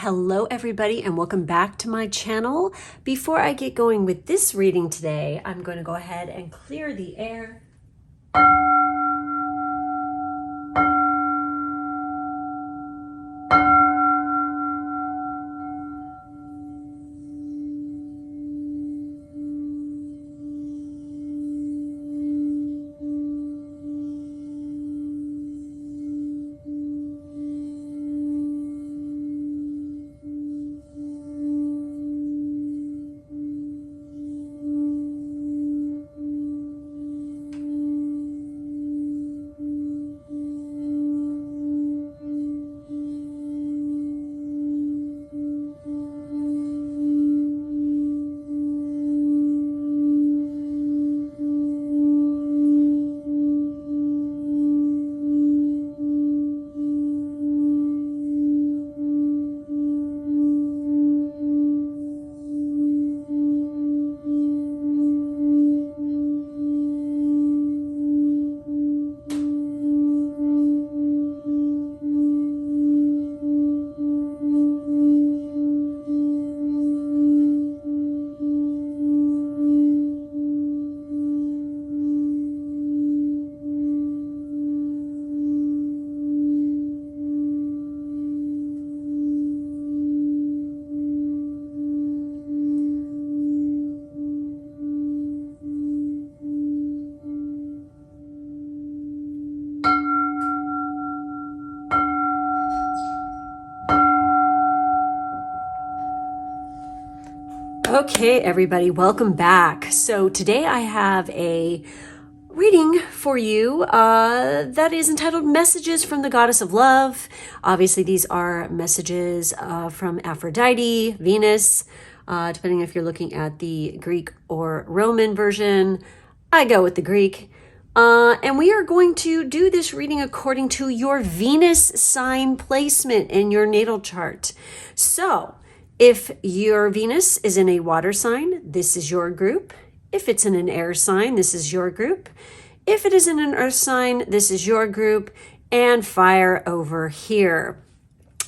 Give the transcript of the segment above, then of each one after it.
Hello everybody and welcome back to my channel. Before I get going with this reading today, I'm going to go ahead and clear the air. Okay, everybody, welcome back. So today I have a reading for you that is entitled Messages from the Goddess of Love. Obviously, these are messages from Aphrodite, Venus, depending if you're looking at the Greek or Roman version. I go with the Greek. And we are going to do this reading according to your Venus sign placement in your natal chart. So, if your Venus is in a water sign, this is your group. If it's in an air sign, this is your group. If it is in an earth sign, this is your group. And fire over here.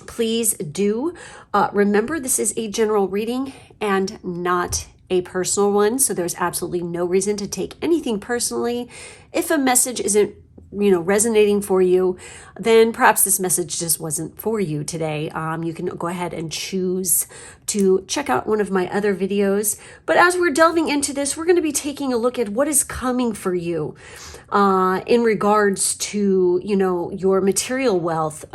Please do remember this is a general reading and not a personal one. So there's absolutely no reason to take anything personally. If a message isn't resonating for you, then perhaps this message just wasn't for you today. You can go ahead and choose to check out one of my other videos. But as we're delving into this, we're going to be taking a look at what is coming for you in regards to, your material wealth,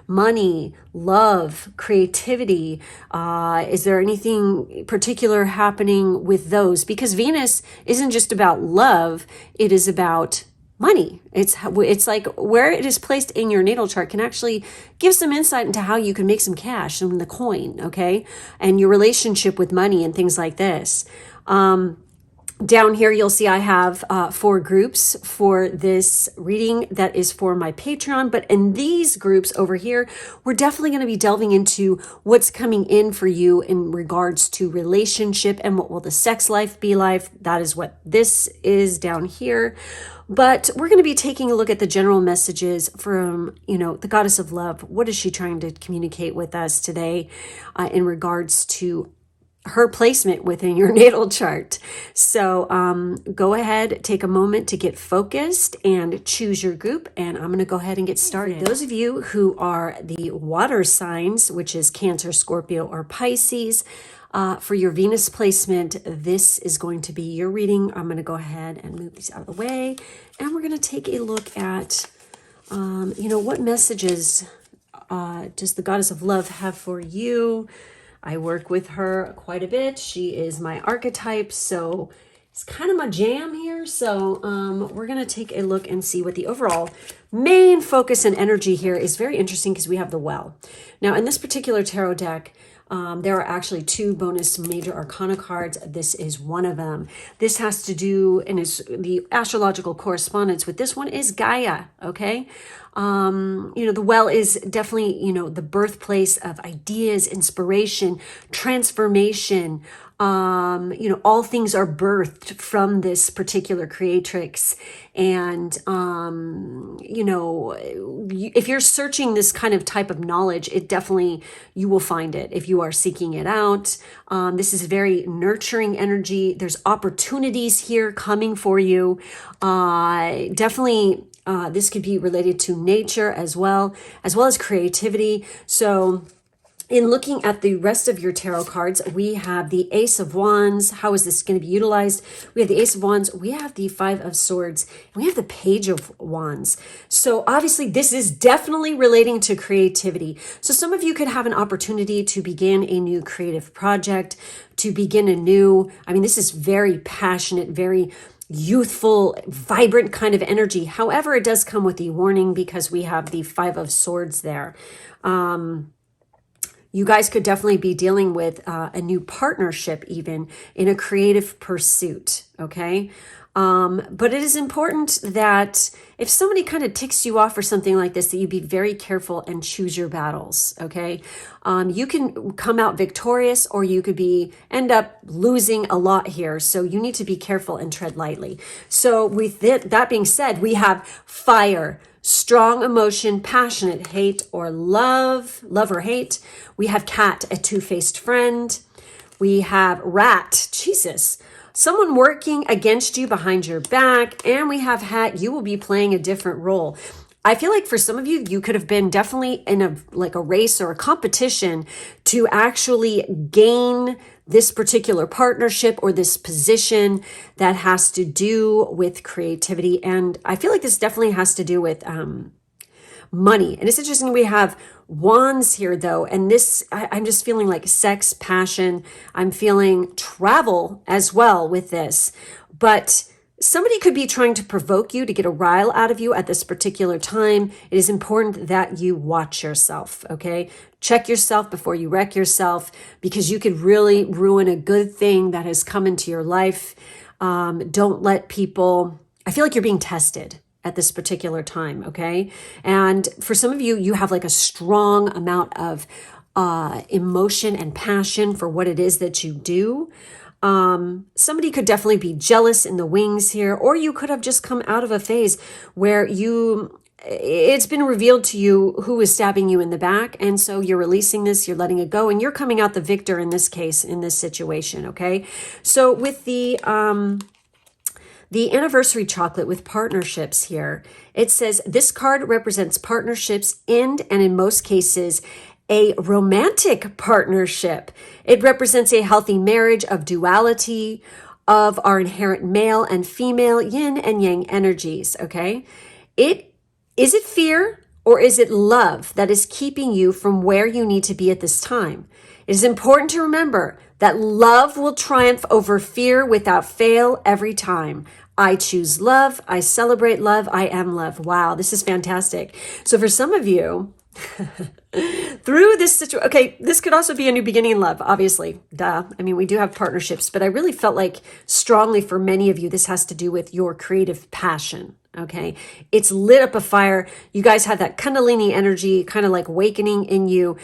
money, love, creativity. Is there anything particular happening with those? Because Venus isn't just about love, it is about money. It's like where it is placed in your natal chart can actually give some insight into how you can make some cash from the coin, okay? And your relationship with money and things like this. Down here, you'll see I have 4 groups for this reading that is for my Patreon. But in these groups over here, we're definitely going to be delving into what's coming in for you in regards to relationship and what will the sex life be like. That is what this is down here. But we're going to be taking a look at the general messages from, the Goddess of Love. What is she trying to communicate with us today in regards to her placement within your natal chart? So go ahead, take a moment to get focused and choose your group. And I'm going to go ahead and get started. For those of you who are the water signs, which is Cancer, Scorpio, or Pisces, for your Venus placement, this is going to be your reading. I'm going to go ahead and move these out of the way. And we're going to take a look at, what messages does the Goddess of Love have for you? I work with her quite a bit. She is my archetype, so it's kind of my jam here. So we're going to take a look and see what the overall main focus and energy here is. Very interesting because we have the well. Now, in this particular tarot deck, there are actually 2 bonus major arcana cards. This is one of them. This has to do, and is the astrological correspondence with this one is Gaia, okay? The well is definitely, the birthplace of ideas, inspiration, transformation, All things are birthed from this particular creatrix. And, if you're searching this kind of type of knowledge, you will find it if you are seeking it out. This is very nurturing energy. There's opportunities here coming for you. Definitely, this could be related to nature as well as creativity. So, in looking at the rest of your tarot cards, we have the Ace of Wands. How is this going to be utilized? We have the Ace of Wands. We have the Five of Swords. And we have the Page of Wands. So obviously this is definitely relating to creativity. So some of you could have an opportunity to begin a new creative project, to begin this is very passionate, very youthful, vibrant kind of energy. However, it does come with the warning because we have the Five of Swords there. You guys could definitely be dealing with a new partnership, even in a creative pursuit, okay? But it is important that if somebody kind of ticks you off or something like this, that you be very careful and choose your battles, okay? You can come out victorious, or you could end up losing a lot here. So you need to be careful and tread lightly. So with that being said, we have fire, strong emotion, passionate, hate or love or hate. We have cat, a two-faced friend. We have rat, Jesus, someone working against you behind your back. And we have hat, you will be playing a different role. I feel like for some of you, you could have been definitely in a race or a competition to actually gain this particular partnership or this position that has to do with creativity. And I feel like this definitely has to do with money. And it's interesting, we have wands here though. And this, I'm just feeling like sex, passion. I'm feeling travel as well with this. But somebody could be trying to provoke you to get a rile out of you at this particular time. It is important that you watch yourself, okay? Check yourself before you wreck yourself, because you could really ruin a good thing that has come into your life. Don't let people, I feel like you're being tested at this particular time, okay? And for some of you, you have like a strong amount of emotion and passion for what it is that you do. Somebody could definitely be jealous in the wings here, or you could have just come out of a phase where it's been revealed to you who is stabbing you in the back. And so you're releasing this, you're letting it go, and you're coming out the victor in this case, in this situation. Okay. So with the anniversary chocolate with partnerships here, it says this card represents partnerships and in most cases, a romantic partnership. It represents a healthy marriage of duality of our inherent male and female yin and yang energies, okay? Is it fear or is it love that is keeping you from where you need to be at this time? It is important to remember that love will triumph over fear without fail every time. I choose love. I celebrate love. I am love. Wow, this is fantastic. So for some of you, through this situation, okay, this could also be a new beginning in love, obviously. Duh. I mean, we do have partnerships, but I really felt like strongly for many of you, this has to do with your creative passion. Okay. It's lit up a fire. You guys have that Kundalini energy, kind of like awakening in you.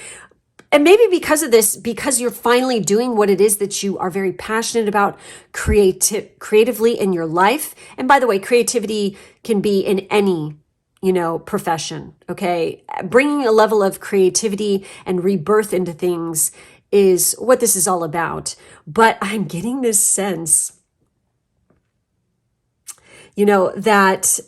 And maybe because of this, because you're finally doing what it is that you are very passionate about creatively in your life. And by the way, creativity can be in any profession, okay? Bringing a level of creativity and rebirth into things is what this is all about. But I'm getting this sense, that,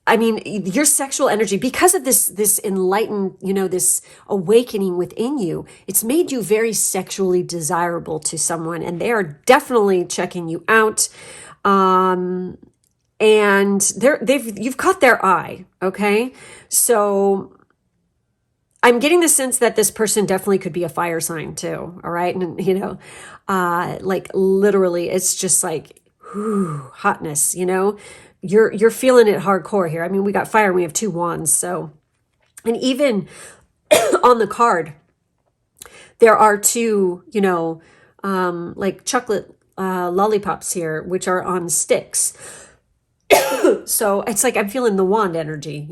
your sexual energy, because of this enlightened, this awakening within you, it's made you very sexually desirable to someone, and they are definitely checking you out. And you've caught their eye, okay? So I'm getting the sense that this person definitely could be a fire sign too, all right? And, like literally, it's just like, whew, hotness, You're feeling it hardcore here. I mean, we got fire and we have two wands, so. And even on the card, there are two, like chocolate lollipops here, which are on sticks. So it's like I'm feeling the wand energy,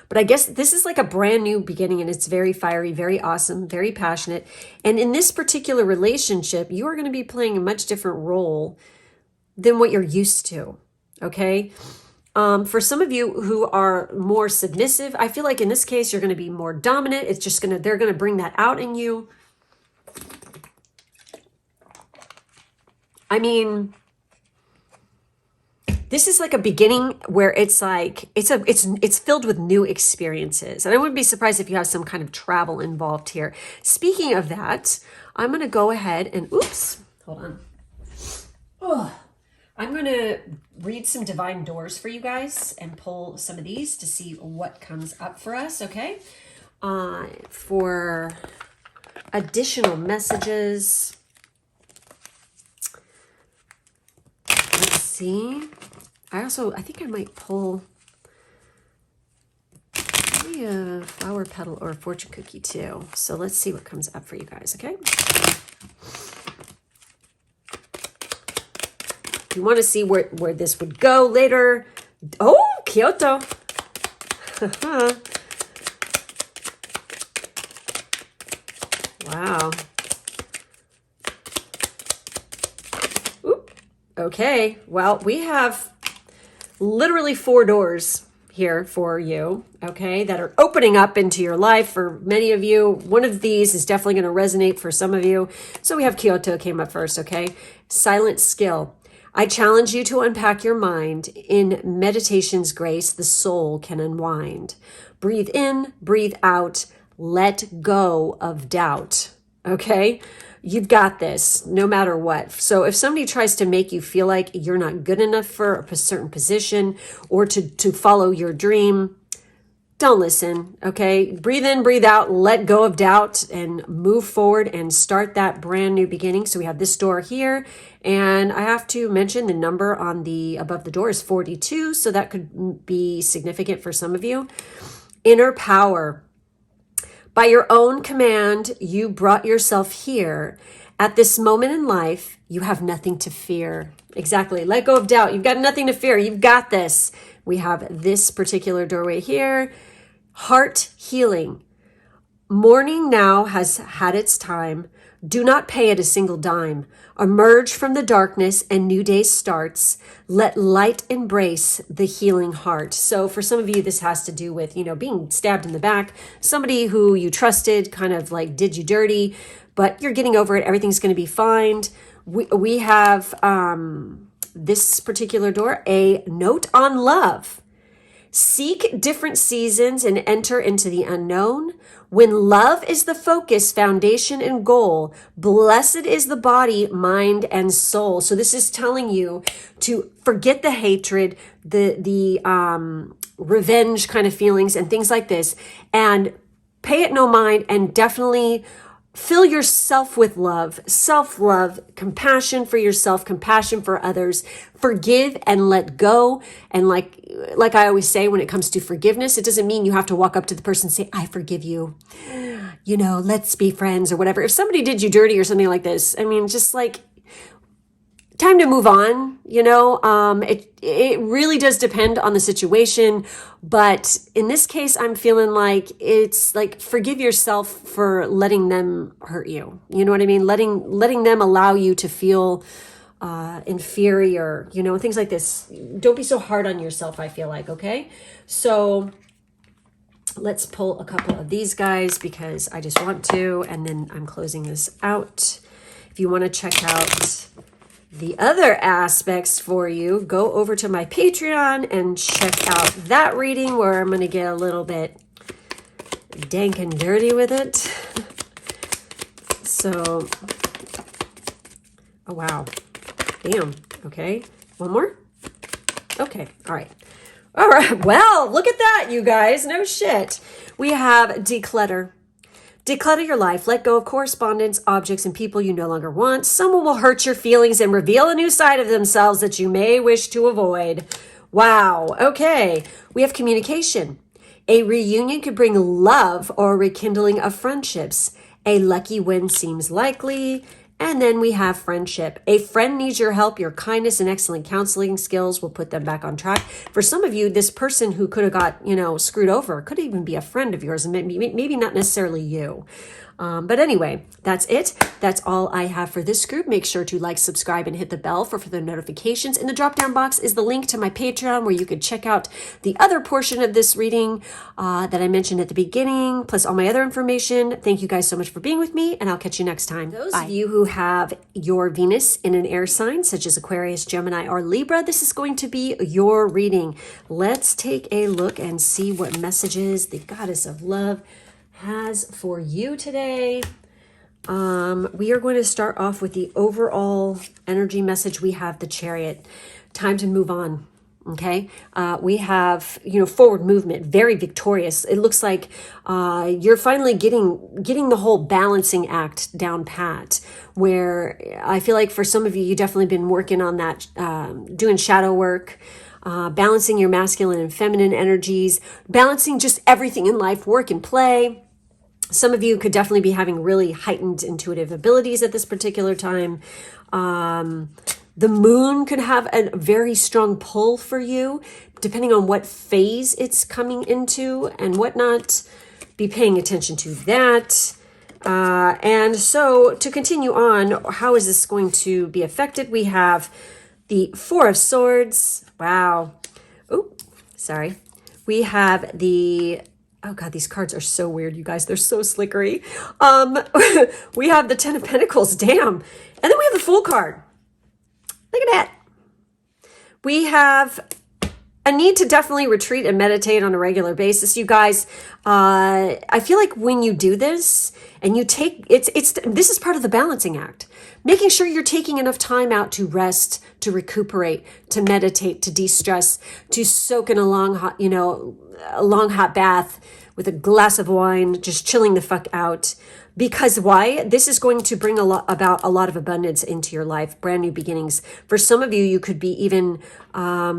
But I guess this is like a brand new beginning, and it's very fiery, very awesome, very passionate. And in this particular relationship, you are going to be playing a much different role than what you're used to. Okay. For some of you who are more submissive, I feel like in this case, you're going to be more dominant. It's just they're going to bring that out in you. I mean, this is like a beginning where it's like, it's filled with new experiences. And I wouldn't be surprised if you have some kind of travel involved here. Speaking of that, I'm going to go ahead and, oops, hold on. Oh, I'm going to read some divine doors for you guys and pull some of these to see what comes up for us. Okay. For additional messages. Let's see. I think I might pull maybe a flower petal or a fortune cookie too. So let's see what comes up for you guys, okay? If you want to see where this would go later. Oh, Kyoto. Wow. Oop. Okay, well, we have literally 4 doors here for you, okay, that are opening up into your life for many of you. One of these is definitely going to resonate for some of you. So we have Kyoto came up first, okay? Silent skill. I challenge you to unpack your mind. In meditation's grace, the soul can unwind. Breathe in, breathe out, let go of doubt, okay? You've got this no matter what. So if somebody tries to make you feel like you're not good enough for a certain position or to follow your dream, don't listen, okay? Breathe in, breathe out, let go of doubt and move forward and start that brand new beginning. So we have this door here, and I have to mention the number on the above the door is 42. So that could be significant for some of you. Inner power. By your own command, you brought yourself here. At this moment in life, you have nothing to fear. Exactly. Let go of doubt. You've got nothing to fear. You've got this. We have this particular doorway here. Heart healing. Mourning now has had its time. Do not pay it a single dime. Emerge from the darkness and new day starts. Let light embrace the healing heart. So for some of you, this has to do with, being stabbed in the back. Somebody who you trusted kind of like did you dirty, but you're getting over it. Everything's going to be fine. We have this particular door, a note on love. Seek different seasons and enter into the unknown. When love is the focus, foundation, and goal, blessed is the body, mind, and soul. So this is telling you to forget the hatred, the revenge kind of feelings and things like this, and pay it no mind, and definitely fill yourself with love, self-love, compassion for yourself, compassion for others, forgive and let go. And like I always say, when it comes to forgiveness, it doesn't mean you have to walk up to the person and say, I forgive you, let's be friends or whatever. If somebody did you dirty or something like this, I mean, just like, time to move on, it really does depend on the situation. But in this case, I'm feeling like it's like, forgive yourself for letting them hurt you. You know what I mean? Letting them allow you to feel inferior, things like this. Don't be so hard on yourself, I feel like, okay? So let's pull a couple of these guys because I just want to, and then I'm closing this out. If you want to check out the other aspects for you, go over to my Patreon and check out that reading where I'm going to get a little bit dank and dirty with it. So, oh wow. Damn. Okay. One more? Okay. All right. All right. Well, look at that, you guys. No shit. We have declutter. Declutter your life. Let go of correspondence, objects, and people you no longer want. Someone will hurt your feelings and reveal a new side of themselves that you may wish to avoid. Wow. Okay. We have communication. A reunion could bring love or rekindling of friendships. A lucky win seems likely. And then we have friendship. A friend needs your help. Your kindness and excellent counseling skills will put them back on track. For some of you, this person who could have got, screwed over could even be a friend of yours, and maybe not necessarily you. But anyway, that's it. That's all I have for this group. Make sure to like, subscribe, and hit the bell for further notifications. In the drop-down box is the link to my Patreon, where you could check out the other portion of this reading that I mentioned at the beginning, plus all my other information. Thank you guys so much for being with me, and I'll catch you next time. Those of you who have your Venus in an air sign, such as Aquarius, Gemini, or Libra, this is going to be your reading. Let's take a look and see what messages the Goddess of Love has for you today. We are going to start off with the overall energy message. We have the Chariot. Time to move on. Okay. We have, forward movement, very victorious. It looks like you're finally getting the whole balancing act down pat, where I feel like for some of you, you've definitely been working on that, doing shadow work, balancing your masculine and feminine energies, balancing just everything in life, work and play. Some of you could definitely be having really heightened intuitive abilities at this particular time. The moon could have a very strong pull for you, depending on what phase it's coming into and whatnot. Be paying attention to that. And so to continue on, how is this going to be affected? We have the Four of Swords. Wow. Oh, sorry. We have the... Oh God, these cards are so weird, you guys. They're so slickery. We have the Ten of Pentacles, damn. And then we have the Fool card. Look at that. We have a need to definitely retreat and meditate on a regular basis, you guys. I feel like when you do this and you take, this is part of the balancing act. Making sure you're taking enough time out to rest, to recuperate, to meditate, to de-stress, to soak in a long hot bath with a glass of wine, just chilling the fuck out. Because why? This is going to bring about a lot of abundance into your life, brand new beginnings. For some of you, you could be even, I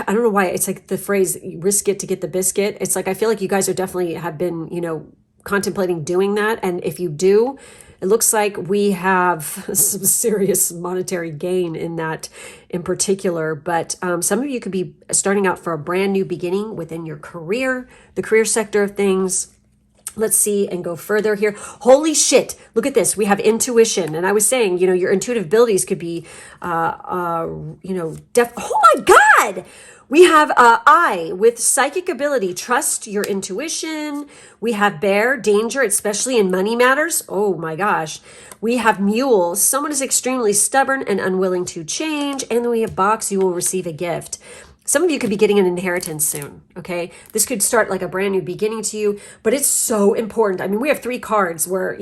don't know why it's like the phrase, risk it to get the biscuit. It's like, I feel like you guys are definitely have been, contemplating doing that. And if you do, it looks like we have some serious monetary gain in that in particular. But some of you could be starting out for a brand new beginning within your career, the career sector of things. Let's see and go further here. Holy shit. Look at this. We have intuition. And I was saying, your intuitive abilities could be, oh my God. We have I with psychic ability. Trust your intuition. We have Bear, danger, especially in money matters. Oh my gosh. We have Mule. Someone is extremely stubborn and unwilling to change. And then we have Box. You will receive a gift. Some of you could be getting an inheritance soon, okay? This could start like a brand new beginning to you, but it's so important. I mean, we have 3 cards where,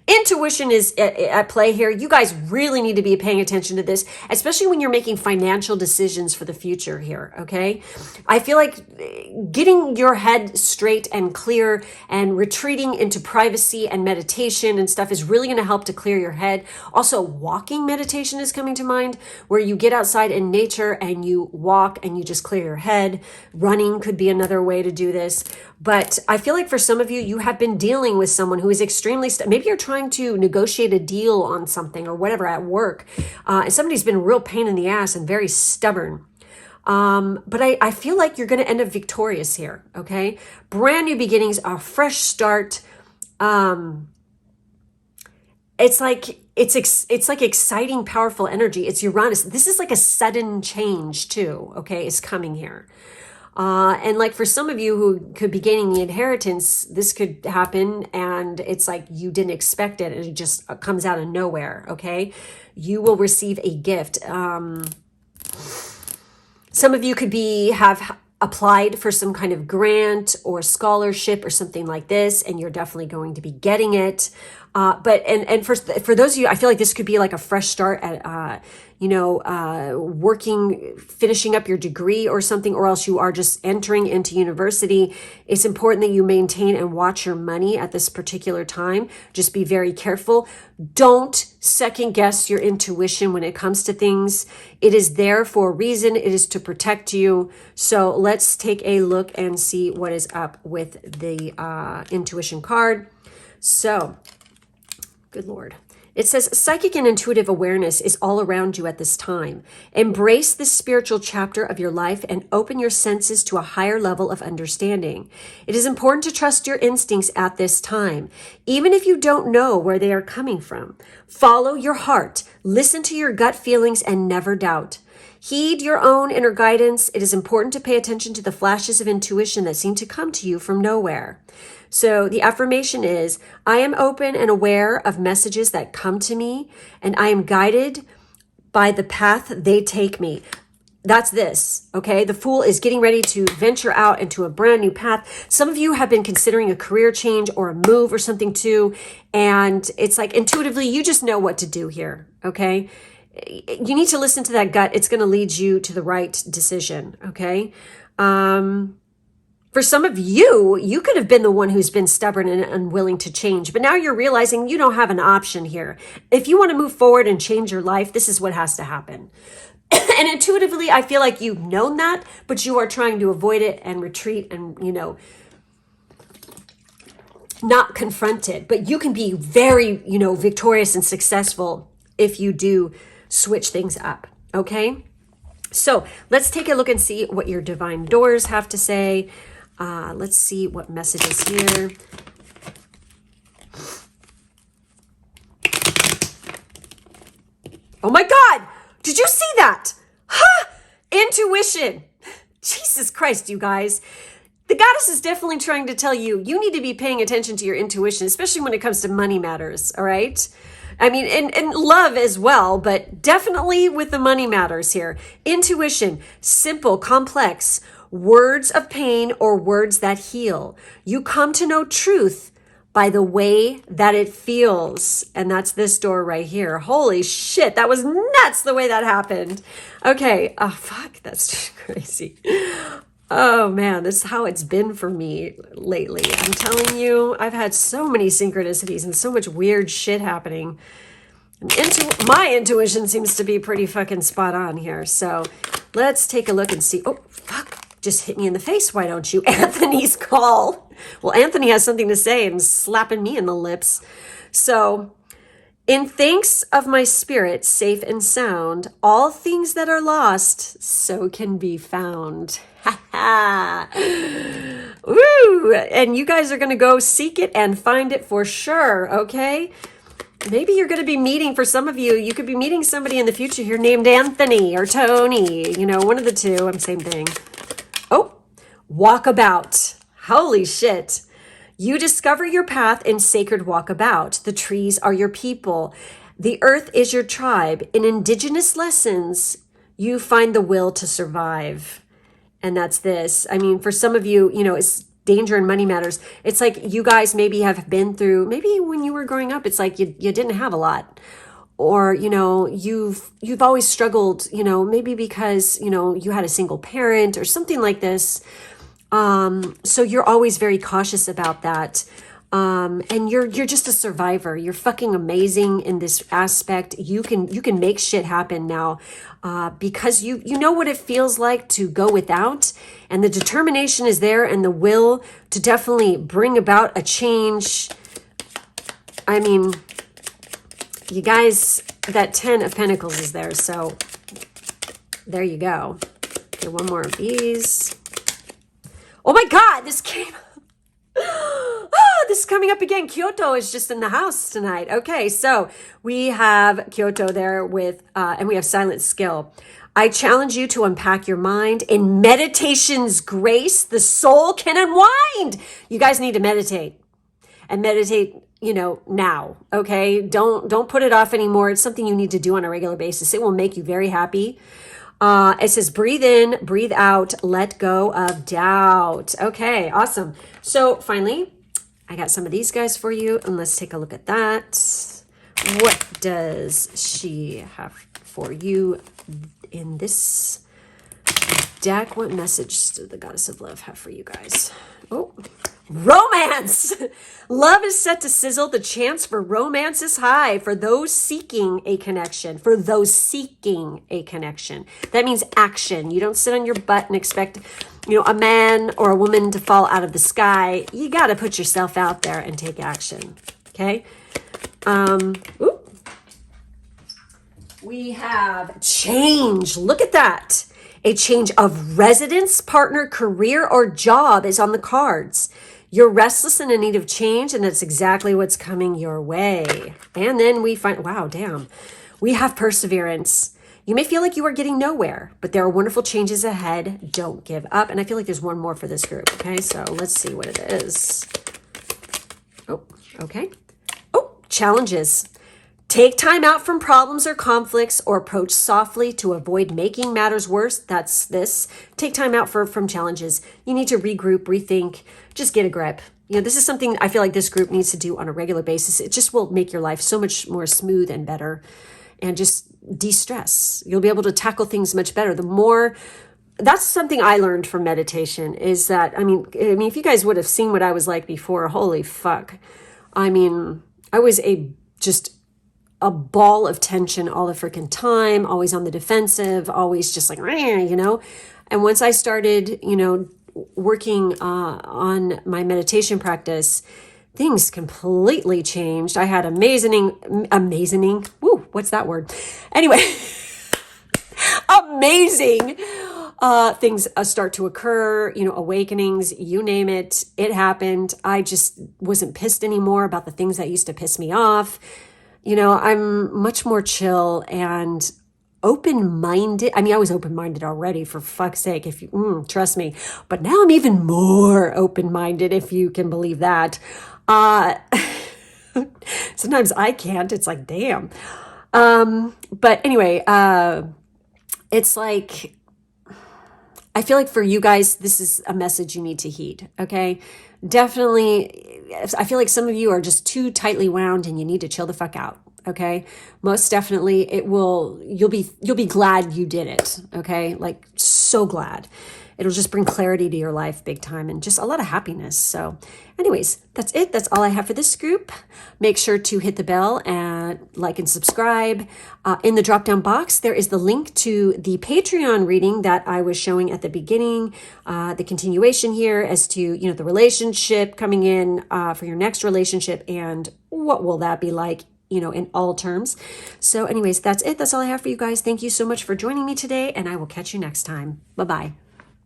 intuition is at play here. You guys really need to be paying attention to this, especially when you're making financial decisions for the future here, okay? I feel like getting your head straight and clear and retreating into privacy and meditation and stuff is really going to help to clear your head. Also, walking meditation is coming to mind, where you get outside in nature and you walk and you just clear your head. Running could be another way to do this. But I feel like for some of you, you have been dealing with someone who is extremely, maybe you're trying to negotiate a deal on something or whatever at work. And somebody's been a real pain in the ass and very stubborn. But I feel like you're going to end up victorious here. Okay. Brand new beginnings, a fresh start. It's like exciting, powerful energy. It's Uranus. This is like a sudden change too. Okay. It's coming here. And like for some of you who could be gaining the inheritance, this could happen and it's like you didn't expect it and it just comes out of nowhere. Okay. You will receive a gift. Some of you could have applied for some kind of grant or scholarship or something like this, and you're definitely going to be getting it. And for those of you, I feel like this could be like a fresh start at, finishing up your degree or something, or else you are just entering into university. It's important that you maintain and watch your money at this particular time. Just be very careful. Don't second guess your intuition when it comes to things. It is there for a reason. It is to protect you. So let's take a look and see what is up with the intuition card. So, good Lord. It says, psychic and intuitive awareness is all around you at this time. Embrace this spiritual chapter of your life and open your senses to a higher level of understanding. It is important to trust your instincts at this time, even if you don't know where they are coming from. Follow your heart, listen to your gut feelings, and never doubt. Heed your own inner guidance. It is important to pay attention to the flashes of intuition that seem to come to you from nowhere. So the affirmation is, I am open and aware of messages that come to me, and I am guided by the path they take me. That's this, okay? The Fool is getting ready to venture out into a brand new path. Some of you have been considering a career change or a move or something too, and it's like intuitively, you just know what to do here, okay? You need to listen to that gut. It's going to lead you to the right decision, okay? For some of you, you could have been the one who's been stubborn and unwilling to change, but now you're realizing you don't have an option here. If you want to move forward and change your life, this is what has to happen. And intuitively, I feel like you've known that, but you are trying to avoid it and retreat and, not confront it. But you can be very, victorious and successful if you do switch things up, okay? So let's take a look and see what your divine doors have to say. Let's see what messages here. Oh my God! Did you see that? Ha! Intuition. Jesus Christ, you guys. The goddess is definitely trying to tell you, you need to be paying attention to your intuition, especially when it comes to money matters, all right? I mean, and love as well, but definitely with the money matters here. Intuition, simple, complex, words of pain or words that heal. You come to know truth by the way that it feels. And that's this door right here. Holy shit, that was nuts the way that happened. Okay, oh fuck, that's crazy. Oh man, this is how it's been for me lately. I'm telling you, I've had so many synchronicities and so much weird shit happening. My intuition seems to be pretty fucking spot on here. So let's take a look and see. Oh, fuck. Just hit me in the face, why don't you? Anthony's call. Well, Anthony has something to say and slapping me in the lips. So, in thanks of my spirit, safe and sound, all things that are lost, so can be found. Ha ha. Woo! And you guys are going to go seek it and find it for sure, okay? Maybe you're going to be meeting, for some of you, you could be meeting somebody in the future here named Anthony or Tony, one of the two, same thing. Oh, walkabout. Holy shit. You discover your path in sacred walkabout. The trees are your people. The earth is your tribe. In indigenous lessons, you find the will to survive. And that's this. I mean, for some of you, it's danger and money matters. It's like you guys maybe have been through, maybe when you were growing up, it's like you didn't have a lot. Or, you've always struggled, maybe because, you had a single parent or something like this. So you're always very cautious about that. And you're just a survivor. You're fucking amazing in this aspect. You can make shit happen now, because you know what it feels like to go without, and the determination is there and the will to definitely bring about a change. I mean, you guys, that 10 of Pentacles is there. So there you go. Okay, one more of these. Oh my God, this came. This is coming up again. Kyoto is just in the house tonight. Okay, so we have Kyoto there with, and we have Silent Skill. I challenge you to unpack your mind. In meditation's grace, the soul can unwind. You guys need to meditate. And meditate, now, okay? Don't put it off anymore. It's something you need to do on a regular basis. It will make you very happy. It says, breathe in, breathe out, let go of doubt. Okay, awesome. So finally, I got some of these guys for you, and let's take a look at that. What does she have for you in this deck? What message does the Goddess of Love have for you guys? Oh, romance! Love is set to sizzle. The chance for romance is high for those seeking a connection. For those seeking a connection. That means action. You don't sit on your butt and expect, you know, a man or a woman to fall out of the sky. You got to put yourself out there and take action. Okay? We have change. Look at that. A change of residence, partner, career, or job is on the cards. You're restless and in need of change, and that's exactly what's coming your way. And then we find, wow, damn. We have perseverance. You may feel like you are getting nowhere, but there are wonderful changes ahead. Don't give up. And I feel like there's one more for this group. Okay, so let's see what it is. Oh, okay. Oh, challenges. Take time out from problems or conflicts, or approach softly to avoid making matters worse. That's this. Take time out from challenges. You need to regroup, rethink, just get a grip. You know, this is something I feel like this group needs to do on a regular basis. It just will make your life so much more smooth and better, and just de-stress. You'll be able to tackle things much better. The more, that's something I learned from meditation, is that, I mean, if you guys would have seen what I was like before, holy fuck. I mean, I was just a ball of tension all the freaking time, always on the defensive, always just like, you know. And once I started, you know, working on my meditation practice, things completely changed. I had amazing, woo, what's that word? Anyway, amazing things start to occur, you know, awakenings, you name it, it happened. I just wasn't pissed anymore about the things that used to piss me off. You know, I'm much more chill and open-minded. I mean, I was open-minded already, for fuck's sake, if you trust me. But now I'm even more open-minded, if you can believe that. Sometimes I can't. It's like, damn. But anyway, it's like, I feel like for you guys, this is a message you need to heed, okay? Definitely, I feel like some of you are just too tightly wound and you need to chill the fuck out, okay? Most definitely, you'll be glad you did it, okay? Like, so glad. It'll just bring clarity to your life big time, and just a lot of happiness. So anyways, that's it. That's all I have for this group. Make sure to hit the bell and like and subscribe. In the drop down box, there is the link to the Patreon reading that I was showing at the beginning, the continuation here as to, you know, the relationship coming in for your next relationship, and what will that be like, you know, in all terms. So anyways, that's it. That's all I have for you guys. Thank you so much for joining me today, and I will catch you next time. Bye-bye.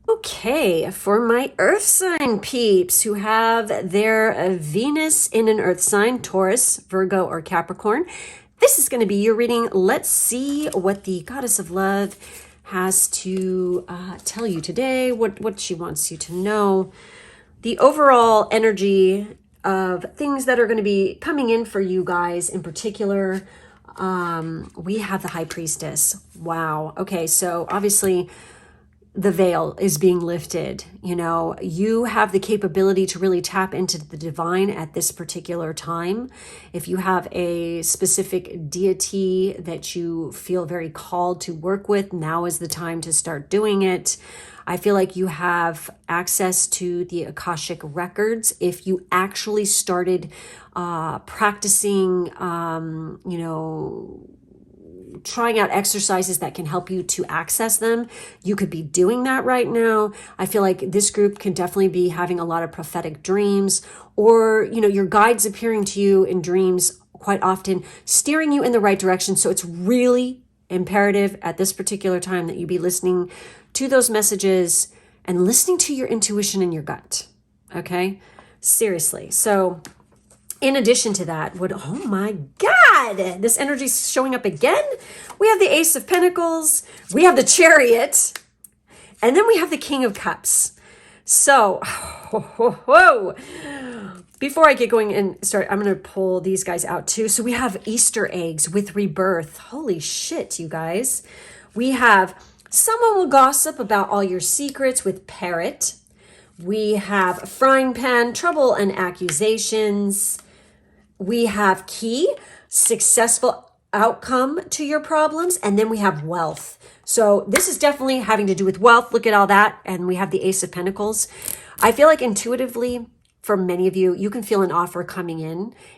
Okay, for my earth sign peeps who have their Venus in an earth sign, Taurus, Virgo, or Capricorn, this is going to be your reading. Let's see what the Goddess of Love has to tell you today, what she wants you to know. The overall energy of things that are going to be coming in for you guys in particular. We have the High Priestess. Wow. Okay, so obviously the veil is being lifted. You know, you have the capability to really tap into the divine at this particular time. If you have a specific deity that you feel very called to work with, now is the time to start doing it. I feel like you have access to the Akashic records. If you actually started practicing, you know, trying out exercises that can help you to access them, you could be doing that right now. I feel like this group can definitely be having a lot of prophetic dreams, or, you know, your guides appearing to you in dreams quite often, steering you in the right direction. So it's really imperative at this particular time that you be listening to those messages and listening to your intuition and your gut. Okay? Seriously. So in addition to that, oh my God, this energy's showing up again. We have the Ace of Pentacles, we have the Chariot, and then we have the King of Cups. So, before I get going and start, I'm going to pull these guys out too. So we have Easter eggs with rebirth. Holy shit, you guys. We have someone will gossip about all your secrets with Parrot. We have frying pan, trouble and accusations. We have key, successful outcome to your problems. And then we have wealth. So this is definitely having to do with wealth. Look at all that. And we have the Ace of Pentacles. I feel like intuitively, for many of you, you can feel an offer coming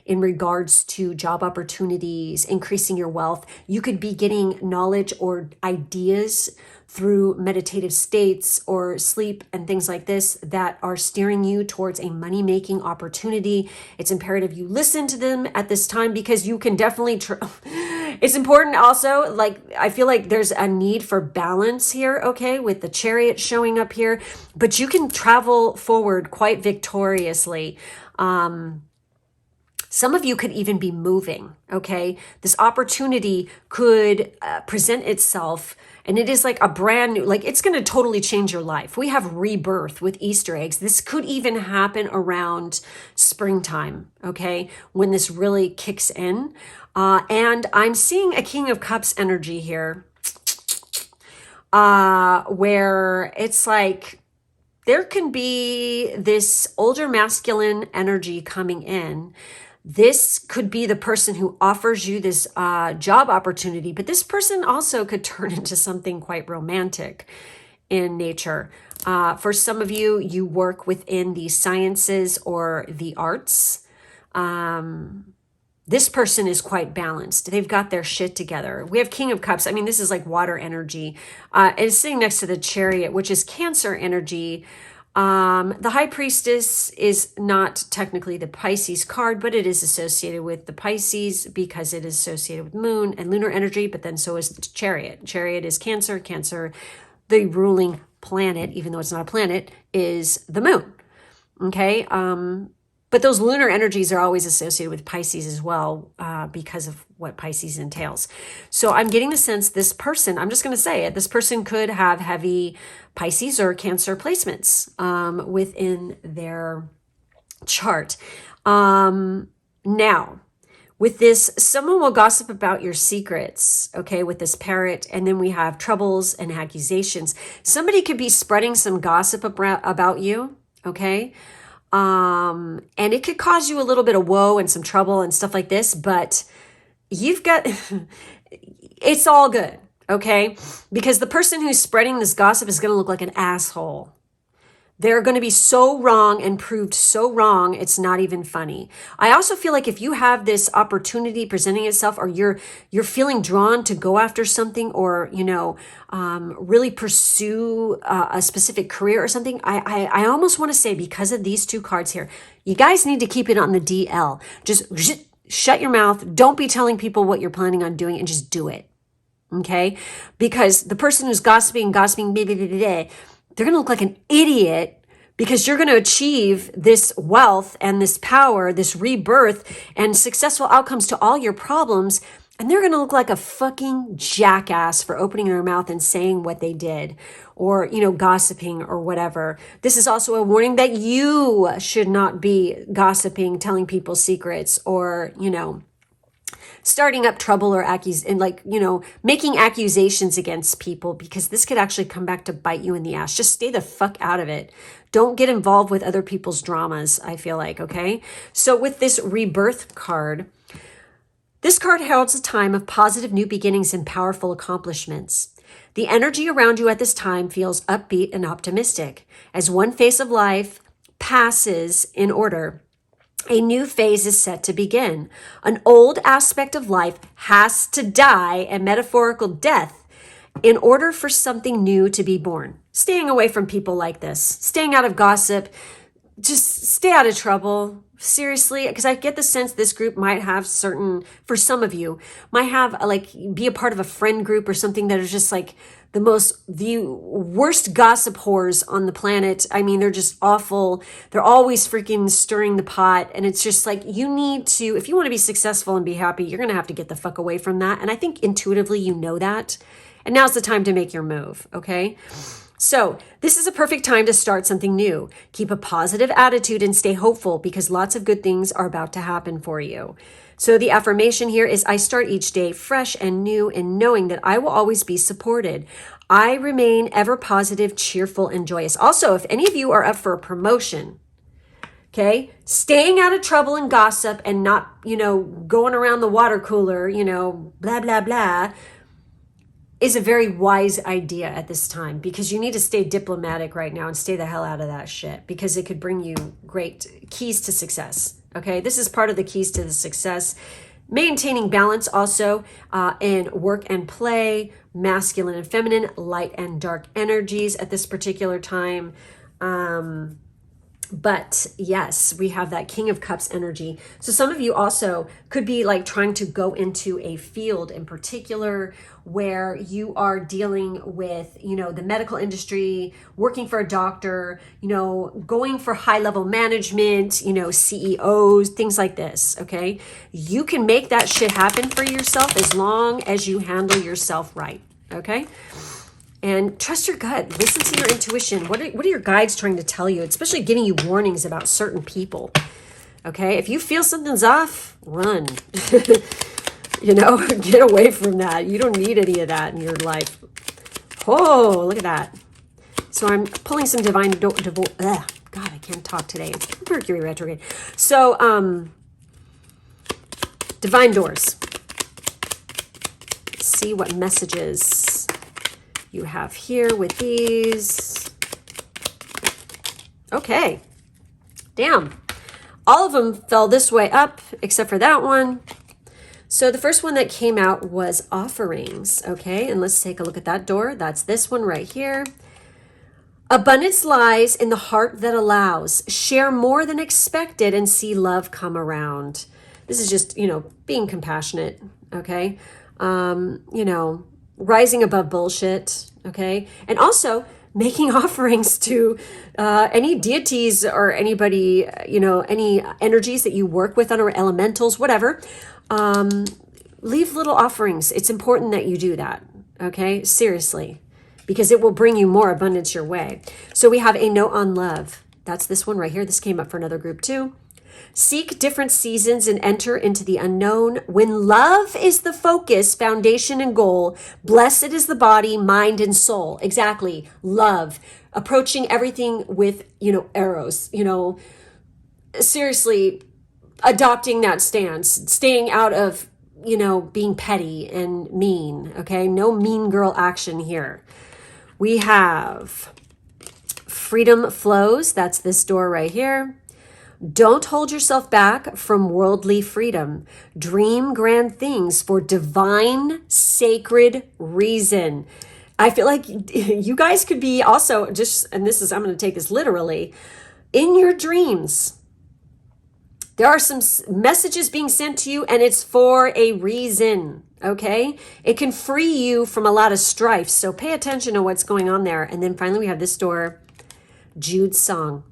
in regards to job opportunities, increasing your wealth. You could be getting knowledge or ideas through meditative states or sleep and things like this that are steering you towards a money-making opportunity. It's imperative you listen to them at this time because you can definitely it's important also, like, I feel like there's a need for balance here, okay, with the Chariot showing up here, but you can travel forward quite victoriously. Some of you could even be moving, okay? This opportunity could present itself, and it is like a brand new, like it's going to totally change your life. We have rebirth with Easter eggs. This could even happen around springtime, okay? When this really kicks in. And I'm seeing a King of Cups energy here, where it's like, there can be this older masculine energy coming in. This could be the person who offers you this job opportunity, but this person also could turn into something quite romantic in nature. For some of you, you work within the sciences or the arts. This person is quite balanced. They've got their shit together. We have King of Cups. I mean, this is like water energy. It's sitting next to the Chariot, which is Cancer energy. The High Priestess is not technically the Pisces card, but it is associated with the Pisces because it is associated with moon and lunar energy, but then so is the Chariot. Chariot is Cancer. Cancer, the ruling planet, even though it's not a planet, is the moon. Okay? But those lunar energies are always associated with Pisces as well, because of what Pisces entails. So I'm getting the sense this person, I'm just going to say it, this person could have heavy Pisces or Cancer placements within their chart. Now, with this, someone will gossip about your secrets, okay, with this parrot, and then we have troubles and accusations. Somebody could be spreading some gossip about you, okay? And it could cause you a little bit of woe and some trouble and stuff like this, but you've got, it's all good, okay? Because the person who's spreading this gossip is going to look like an asshole. They're going to be so wrong and proved so wrong, it's not even funny. I also feel like if you have this opportunity presenting itself, or you're feeling drawn to go after something, or, you know, really pursue a specific career or something, I almost want to say, because of these two cards here, you guys need to keep it on the DL. Just shut your mouth. Don't be telling people what you're planning on doing, and just do it. Okay? Because the person who's gossiping, blah, blah, blah, blah, blah, they're going to look like an idiot, because you're going to achieve this wealth and this power, this rebirth and successful outcomes to all your problems. And they're going to look like a fucking jackass for opening their mouth and saying what they did, or, you know, gossiping or whatever. This is also a warning that you should not be gossiping, telling people secrets, or, you know, starting up trouble or making accusations against people, because this could actually come back to bite you in the ass. Just stay the fuck out of it. Don't get involved with other people's dramas, I feel like, okay? So with this rebirth card, this card heralds a time of positive new beginnings and powerful accomplishments. The energy around you at this time feels upbeat and optimistic. As one phase of life passes in order, a new phase is set to begin. An old aspect of life has to die a metaphorical death in order for something new to be born. Staying away from people like this, staying out of gossip, just stay out of trouble. Seriously, because I get the sense this group might have for some of you, might have be a part of a friend group or something that is just like the worst gossip whores on the planet. I mean, they're just awful. They're always freaking stirring the pot. And it's just like, you need to, if you want to be successful and be happy, you're going to have to get the fuck away from that. And I think intuitively you know that. And now's the time to make your move, okay? So this is a perfect time to start something new. Keep a positive attitude and stay hopeful, because lots of good things are about to happen for you. So the affirmation here is, I start each day fresh and new in knowing that I will always be supported. I remain ever positive, cheerful, and joyous. Also, if any of you are up for a promotion, okay, staying out of trouble and gossip and not, going around the water cooler, blah, blah, blah, is a very wise idea at this time, because you need to stay diplomatic right now and stay the hell out of that shit, because it could bring you great keys to success. Okay, this is part of the keys to the success. Maintaining balance also in work and play, masculine and feminine, light and dark energies at this particular time. But yes, we have that King of Cups energy. So some of you also could be like trying to go into a field in particular where you are dealing with, the medical industry, working for a doctor, going for high level management, CEOs, things like this. Okay. You can make that shit happen for yourself as long as you handle yourself right. Okay. And trust your gut. Listen to your intuition. What are your guides trying to tell you, especially giving you warnings about certain people? Okay, if you feel something's off, run. Get away from that. You don't need any of that in your life. Oh, look at that. So I'm pulling some divine... God, I can't talk today. It's Mercury retrograde. So, divine doors. Let's see what messages you have here with these. Okay. Damn. All of them fell this way up, except for that one. So the first one that came out was offerings. Okay. And let's take a look at that door. That's this one right here. Abundance lies in the heart that allows. Share more than expected and see love come around. This is just, being compassionate. Okay. Rising above bullshit, okay? And also making offerings to any deities or anybody, any energies that you work with on, or elementals, whatever. Leave little offerings. It's important that you do that, okay? Seriously, because it will bring you more abundance your way. So we have a note on love. That's this one right here. This came up for another group too. Seek different seasons and enter into the unknown. When love is the focus, foundation, and goal, blessed is the body, mind, and soul. Exactly. Love. Approaching everything with, arrows, seriously adopting that stance, staying out of, being petty and mean. Okay. No mean girl action here. We have freedom flows. That's this door right here. Don't hold yourself back from worldly freedom. Dream grand things for divine, sacred reason. I feel like you guys could be also I'm going to take this literally, in your dreams. There are some messages being sent to you, and it's for a reason, okay? It can free you from a lot of strife, so pay attention to what's going on there. And then finally we have this door, Jude's song.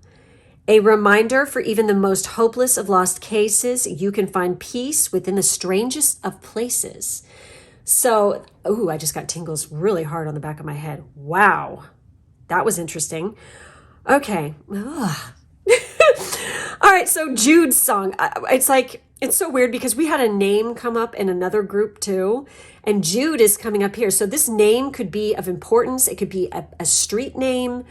A reminder for even the most hopeless of lost cases, you can find peace within the strangest of places. So, I just got tingles really hard on the back of my head. Wow. That was interesting. Okay. All right. So Jude's song, it's so weird because we had a name come up in another group too. And Jude is coming up here. So this name could be of importance. It could be a street name.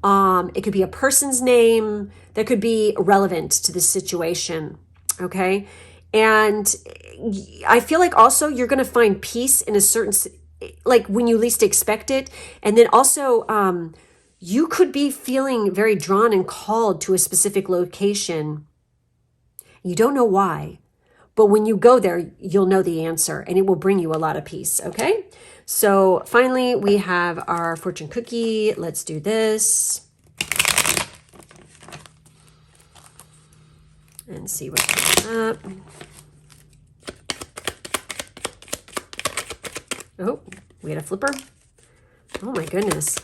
It could be a person's name that could be relevant to this situation. Okay. And I feel like also you're going to find peace in a certain, like when you least expect it. And then also, you could be feeling very drawn and called to a specific location. You don't know why, but when you go there, you'll know the answer and it will bring you a lot of peace. Okay. So finally, we have our fortune cookie. Let's do this. And see what comes up. Oh, we had a flipper. Oh my goodness.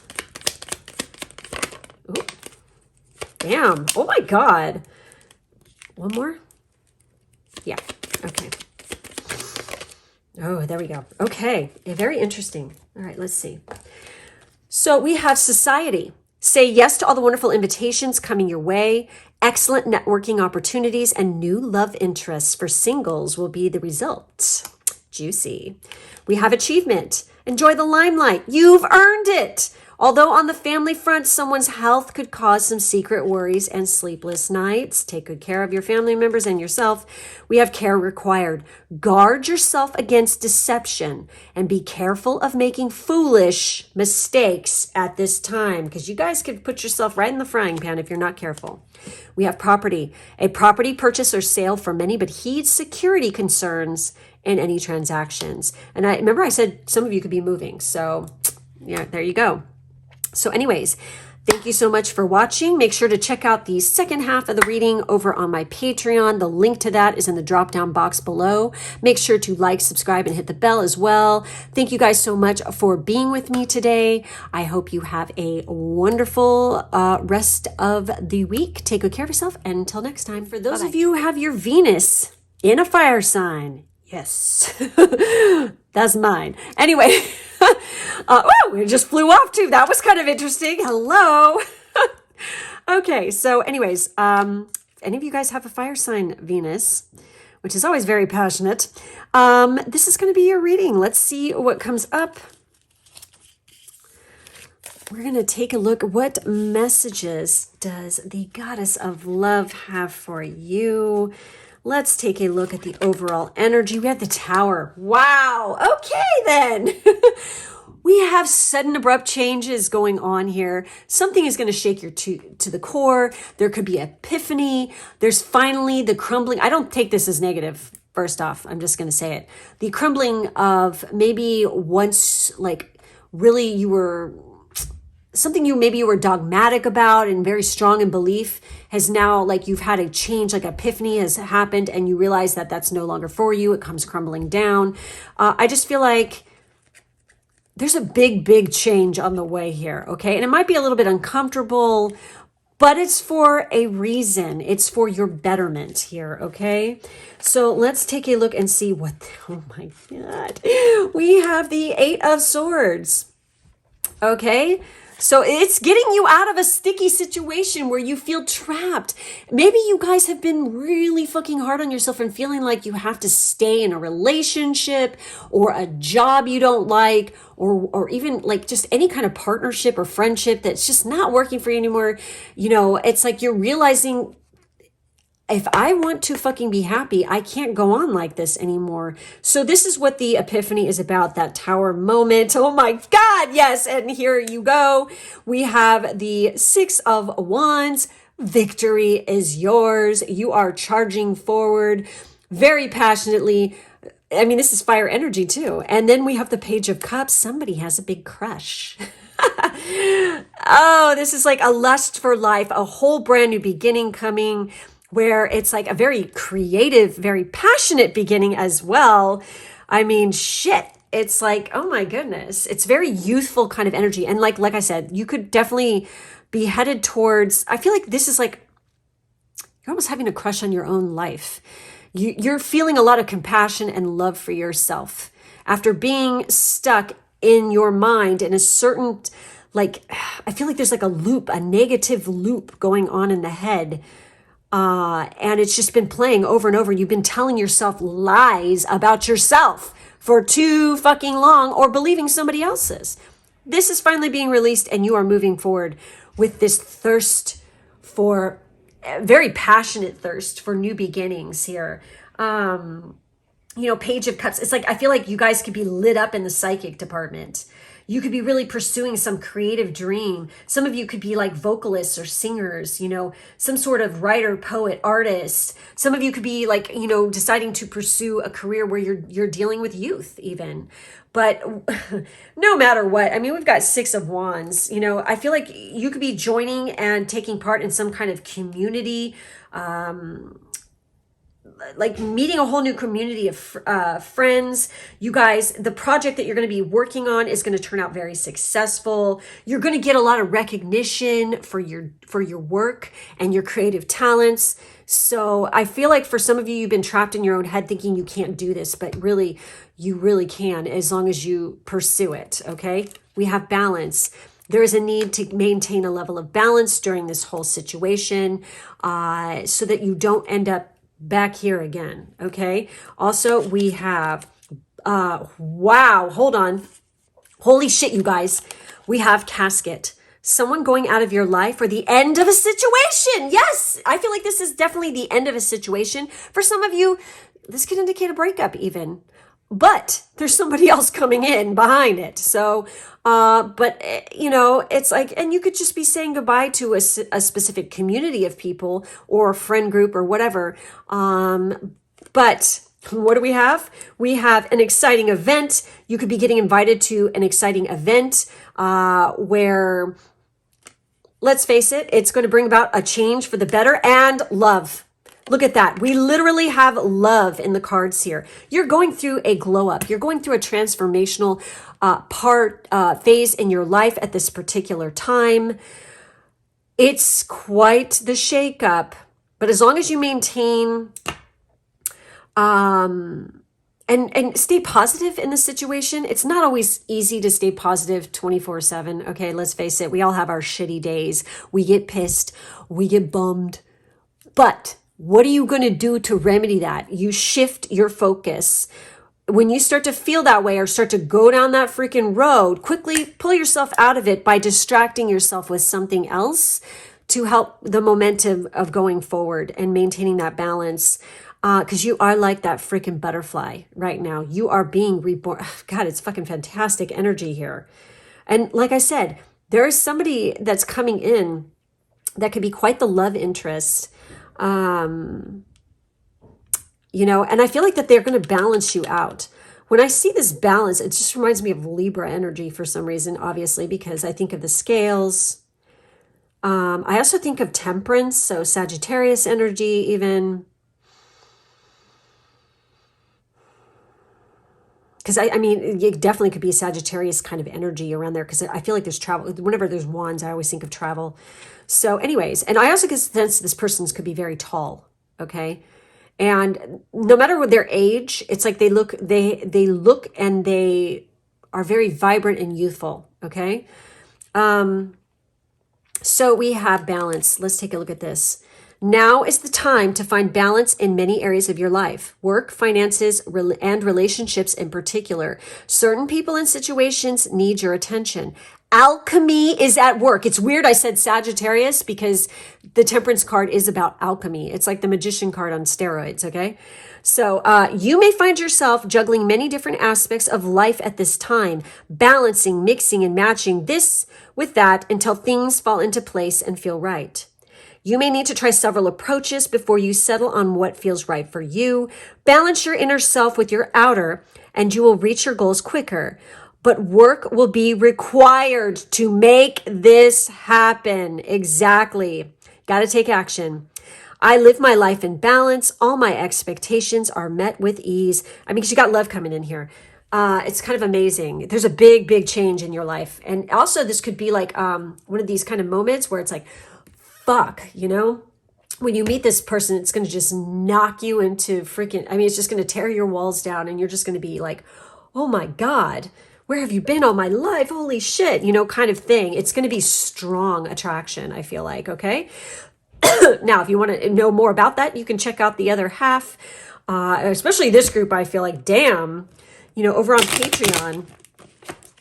Oh, damn. Oh my God. One more? Yeah. Okay. Oh, there we go. Okay. Very interesting. All right, let's see. So we have society. Say yes to all the wonderful invitations coming your way. Excellent networking opportunities and new love interests for singles will be the result. Juicy. We have achievement. Enjoy the limelight. You've earned it. Although on the family front, someone's health could cause some secret worries and sleepless nights. Take good care of your family members and yourself. We have care required. Guard yourself against deception and be careful of making foolish mistakes at this time, because you guys could put yourself right in the frying pan if you're not careful. We have property. A property purchase or sale for many, but heed security concerns in any transactions. And I remember I said some of you could be moving. So yeah, there you go. So anyways, thank you so much for watching. Make sure to check out the second half of the reading over on my Patreon. The link to that is in the drop-down box below. Make sure to like, subscribe, and hit the bell as well. Thank you guys so much for being with me today. I hope you have a wonderful rest of the week. Take good care of yourself, and until next time. For those of you who have your Venus in a fire sign, yes, that's mine. Anyway, it just flew off too. That was kind of interesting. Hello. Okay, so anyways, if any of you guys have a fire sign Venus, which is always very passionate, this is going to be your reading. Let's see what comes up. We're going to take a look. What messages does the Goddess of Love have for you? Let's take a look at the overall energy. We have the Tower. Wow. Okay, then. We have sudden abrupt changes going on here. Something is going to shake you to the core. There could be epiphany. There's finally the crumbling. I don't take this as negative. First off, I'm just going to say it. The crumbling of maybe once, like, really you were something maybe you were dogmatic about and very strong in belief has now, like, you've had a change, like epiphany has happened, and you realize that that's no longer for you. It comes crumbling down. I just feel like there's a big change on the way here, okay? And it might be a little bit uncomfortable, but it's for a reason. It's for your betterment here, okay? So let's take a look and see what, oh my God. We have the Eight of Swords, okay? So it's getting you out of a sticky situation where you feel trapped. Maybe you guys have been really fucking hard on yourself and feeling like you have to stay in a relationship or a job you don't like, or even like just any kind of partnership or friendship that's just not working for you anymore. You know, it's like you're realizing, if I want to fucking be happy, I can't go on like this anymore. So this is what the epiphany is about, that Tower moment. Oh my God, yes. And here you go. We have the Six of Wands. Victory is yours. You are charging forward very passionately. I mean, this is fire energy too. And then we have the Page of Cups. Somebody has a big crush. Oh, this is like a lust for life, a whole brand new beginning coming, where it's like a very creative, very passionate beginning as well. I mean, shit. It's like, oh my goodness. It's very youthful kind of energy. And like I said, you could definitely be headed towards, I feel like this is like, you're almost having a crush on your own life. You're feeling a lot of compassion and love for yourself after being stuck in your mind in a certain, like, I feel like there's like a loop, a negative loop going on in the head. And it's just been playing over and over. You've been telling yourself lies about yourself for too fucking long, or believing somebody else's. This is finally being released, and you are moving forward with this thirst for, very passionate thirst for new beginnings here. You know, Page of Cups. It's like, I feel like you guys could be lit up in the psychic department. You could be really pursuing some creative dream. Some of you could be like vocalists or singers, you know, some sort of writer, poet, artist. Some of you could be like, you know, deciding to pursue a career where you're dealing with youth even. But no matter what, I mean, we've got Six of Wands. You know, I feel like you could be joining and taking part in some kind of community, like meeting a whole new community of friends. You guys, the project that you're going to be working on is going to turn out very successful. You're going to get a lot of recognition for your work and your creative talents. So I feel like for some of you, you've been trapped in your own head thinking you can't do this, but really, you really can, as long as you pursue it. Okay. We have balance. There is a need to maintain a level of balance during this whole situation, so that you don't end up back here again. Okay. Also, we have, wow, hold on. Holy shit, you guys. We have casket. Someone going out of your life or the end of a situation. Yes, I feel like this is definitely the end of a situation. For some of you, this could indicate a breakup even. But there's somebody else coming in behind it. So, you know, it's like, and you could just be saying goodbye to a specific community of people or a friend group or whatever. But what do we have? We have an exciting event. You could be getting invited to an exciting event where, let's face it, it's going to bring about a change for the better and love. Look at that. We literally have love in the cards here. You're going through a glow up. You're going through a transformational phase in your life at this particular time. It's quite the shakeup, but as long as you maintain and stay positive in the situation. It's not always easy to stay positive 24/7. Okay, let's face it. We all have our shitty days. We get pissed. We get bummed. But what are you going to do to remedy that? You shift your focus. When you start to feel that way or start to go down that freaking road, quickly pull yourself out of it by distracting yourself with something else to help the momentum of going forward and maintaining that balance. Because you are like that freaking butterfly right now. You are being reborn. God, it's fucking fantastic energy here. And like I said, there is somebody that's coming in that could be quite the love interest. You know, and I feel like that they're going to balance you out. When I see this balance, it just reminds me of Libra energy for some reason, obviously, because I think of the scales. I also think of temperance, so Sagittarius energy even. Because I mean, it definitely could be a Sagittarius kind of energy around there because I feel like there's travel. Whenever there's wands, I always think of travel. So anyways, and I also get the sense this person could be very tall, okay? And no matter what their age, it's like they look and they are very vibrant and youthful, okay? So we have balance. Let's take a look at this. Now is the time to find balance in many areas of your life, work, finances, and relationships in particular. Certain people and situations need your attention. Alchemy is at work. It's weird I said Sagittarius because the Temperance card is about alchemy. It's like the Magician card on steroids, okay? So you may find yourself juggling many different aspects of life at this time, balancing, mixing, and matching this with that until things fall into place and feel right. You may need to try several approaches before you settle on what feels right for you. Balance your inner self with your outer, and you will reach your goals quicker. But work will be required to make this happen. Exactly. Got to take action. I live my life in balance. All my expectations are met with ease. I mean, because you got love coming in here. It's kind of amazing. There's a big, big change in your life. And also this could be like one of these kind of moments where it's like, fuck, you know, when you meet this person, it's going to just knock you into freaking, I mean, it's just going to tear your walls down and you're just going to be like, oh my God, where have you been all my life? Holy shit, you know, kind of thing. It's going to be strong attraction, I feel like, okay? Now, if you want to know more about that, you can check out the other half, especially this group, I feel like, damn, you know, over on Patreon,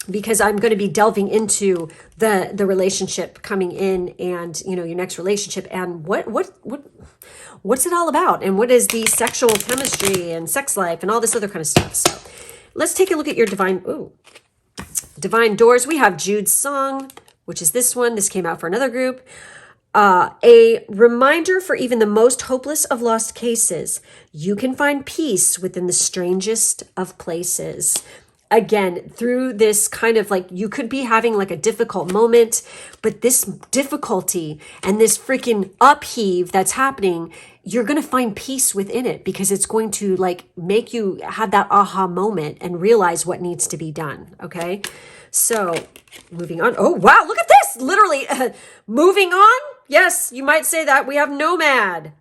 because I'm going to be delving into the relationship coming in and, you know, your next relationship and what's it all about and what is the sexual chemistry and sex life and all this other kind of stuff. So let's take a look at your divine doors. We have Jude's song, which is this one. This came out for another group. A reminder for even the most hopeless of lost cases. You can find peace within the strangest of places. Again, through this kind of like, you could be having like a difficult moment, but this difficulty and this freaking upheave that's happening, you're going to find peace within it because it's going to like make you have that aha moment and realize what needs to be done. Okay. So moving on. Oh, wow. Look at this. Literally moving on. Yes, you might say that. We have nomad.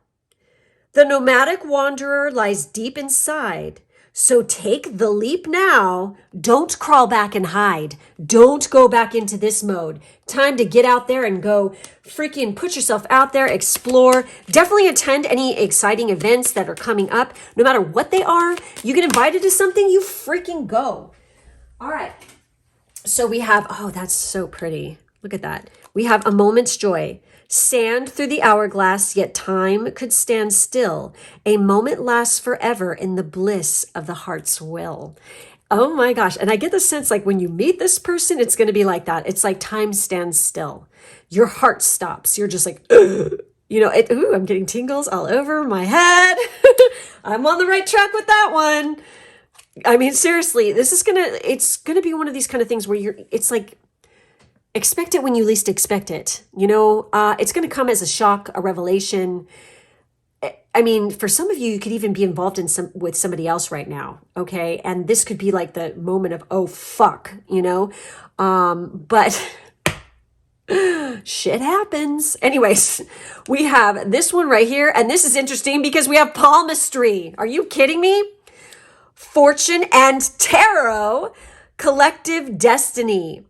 The nomadic wanderer lies deep inside. So take the leap now. Don't crawl back and hide. Don't go back into this mode. Time to get out there and go freaking put yourself out there, explore. Definitely attend any exciting events that are coming up. No matter what they are, you get invited to something, you freaking go. All right. So we have, oh, that's so pretty. Look at that. We have a moment's joy. Sand through the hourglass, yet time could stand still. A moment lasts forever in the bliss of the heart's will. Oh my gosh. And I get the sense like when you meet this person, it's going to be like that. It's like time stands still. Your heart stops. You're just like, ugh. You know, I'm getting tingles all over my head. I'm on the right track with that one. I mean, seriously, it's gonna be one of these kind of things where it's like, expect it when you least expect it. You know, it's going to come as a shock, a revelation. I mean, for some of you, you could even be involved with somebody else right now. Okay. And this could be like the moment of, oh, fuck, you know? But shit happens. Anyways, we have this one right here. And this is interesting because we have palmistry. Are you kidding me? Fortune and tarot, collective destiny.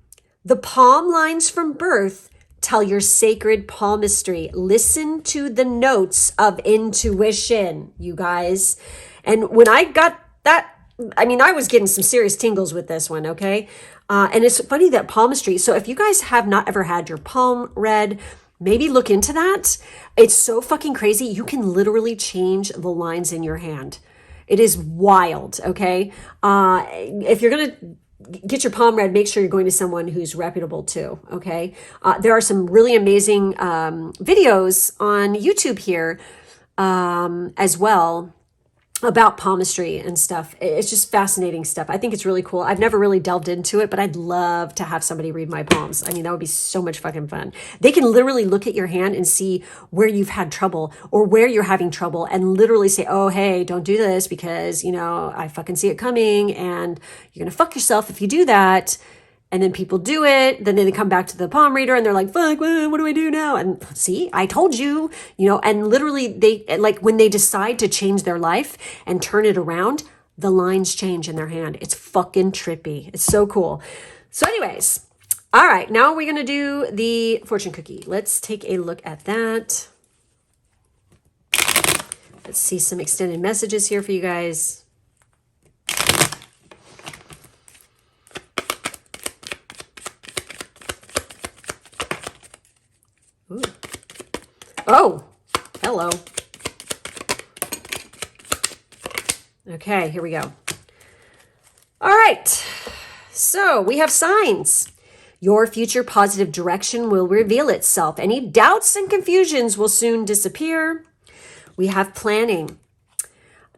The palm lines from birth tell your sacred palmistry. Listen to the notes of intuition, you guys. And when I got that, I mean, I was getting some serious tingles with this one, okay? And it's funny that palmistry, so if you guys have not ever had your palm read, maybe look into that. It's so fucking crazy. You can literally change the lines in your hand. It is wild, okay? If you're going to get your palm read, make sure you're going to someone who's reputable too, okay? There are some really amazing videos on YouTube here as well about palmistry and stuff. It's just fascinating stuff. I think it's really cool. I've never really delved into it, but I'd love to have somebody read my palms. I mean, that would be so much fucking fun. They can literally look at your hand and see where you've had trouble or where you're having trouble and literally say, oh, hey, don't do this because, you know, I fucking see it coming and you're going to fuck yourself if you do that. And then people do it. Then they come back to the palm reader and they're like, fuck, what do I do now? And see, I told you, you know, and literally they, like when they decide to change their life and turn it around, the lines change in their hand. It's fucking trippy. It's so cool. So anyways, all right, now we're going to do the fortune cookie. Let's take a look at that. Let's see some extended messages here for you guys. Ooh. Oh, hello. Okay, here we go. All right, so we have signs. Your future positive direction will reveal itself. Any doubts and confusions will soon disappear. We have planning.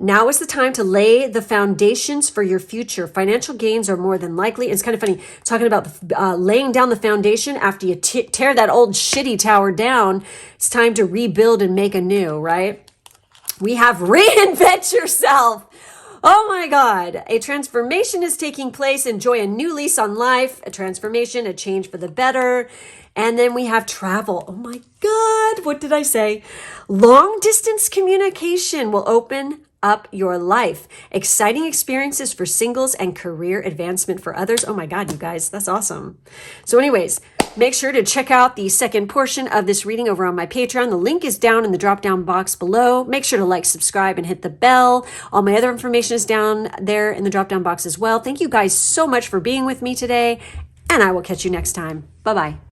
Now is the time to lay the foundations for your future. Financial gains are more than likely. It's kind of funny talking about laying down the foundation after you tear that old shitty tower down. It's time to rebuild and make anew, right? We have reinvent yourself. Oh my God. A transformation is taking place. Enjoy a new lease on life, a transformation, a change for the better. And then we have travel. Oh my God. What did I say? Long distance communication will open up your life. Exciting experiences for singles and career advancement for others. Oh my God, you guys, that's awesome. So anyways, make sure to check out the second portion of this reading over on my Patreon. The link is down in the drop-down box below. Make sure to like, subscribe, and hit the bell. All my other information is down there in the drop-down box as well. Thank you guys so much for being with me today, and I will catch you next time. Bye-bye.